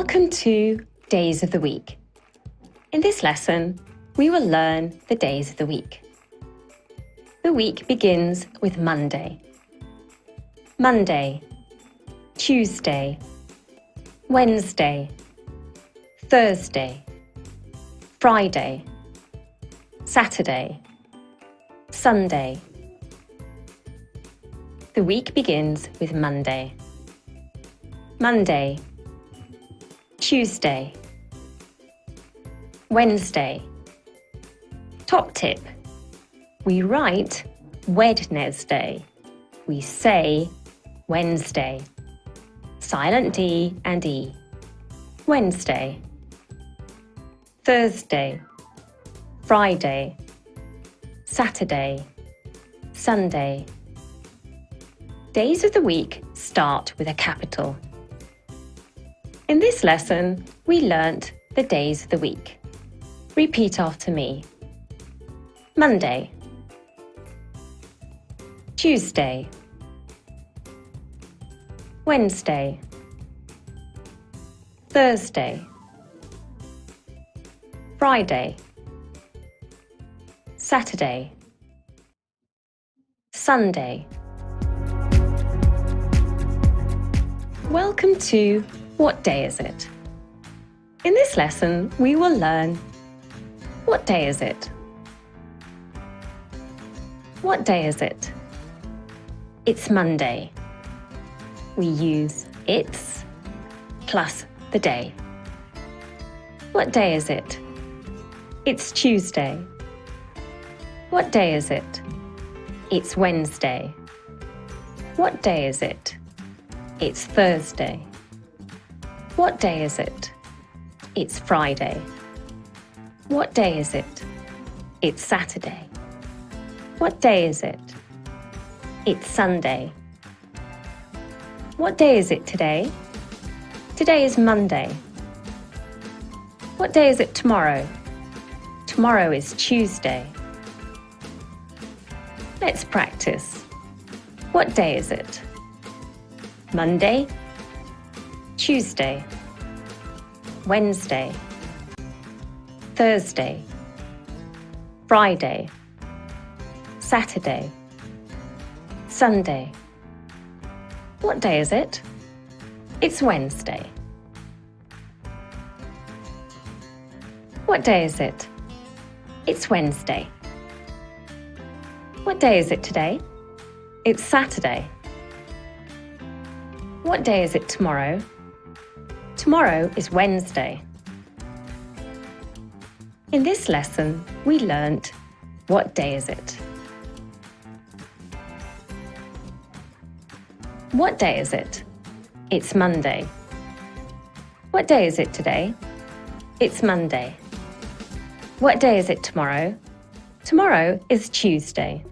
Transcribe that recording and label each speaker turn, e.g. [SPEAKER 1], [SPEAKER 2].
[SPEAKER 1] Welcome to Days of the Week. In this lesson, we will learn the days of the week. The week begins with Monday. Monday, Tuesday, Wednesday, Thursday, Friday, Saturday, Sunday. The week begins with Monday. Monday, Tuesday, Wednesday. Top tip: we write Wednesday. We say Wednesday. Silent D and E. Wednesday. Thursday, Friday, Saturday, Sunday. Days of the week start with a capital. In this lesson, we learnt the days of the week. Repeat after me. Monday, Tuesday, Wednesday, Thursday, Friday, Saturday, Sunday. Welcome to What Day Is It? In this lesson, we will learn what day is it? What day is it? It's Monday. We use it's plus the day. What day is it? It's Tuesday. What day is it? It's Wednesday. What day is it? It's Thursday. What day is it? It's Friday. What day is it? It's Saturday. What day is it? It's Sunday. What day is it today? Today is Monday. What day is it tomorrow? Tomorrow is Tuesday. Let's practice. What day is it? Monday, Tuesday, Wednesday, Thursday, Friday, Saturday, Sunday. What day is it? It's Wednesday. What day is it? It's Wednesday. What day is it today? It's Saturday. What day is it tomorrow? Tomorrow is Wednesday. In this lesson, we learnt what day is it? What day is it? It's Monday. What day is it today? It's Monday. What day is it tomorrow? Tomorrow is Tuesday.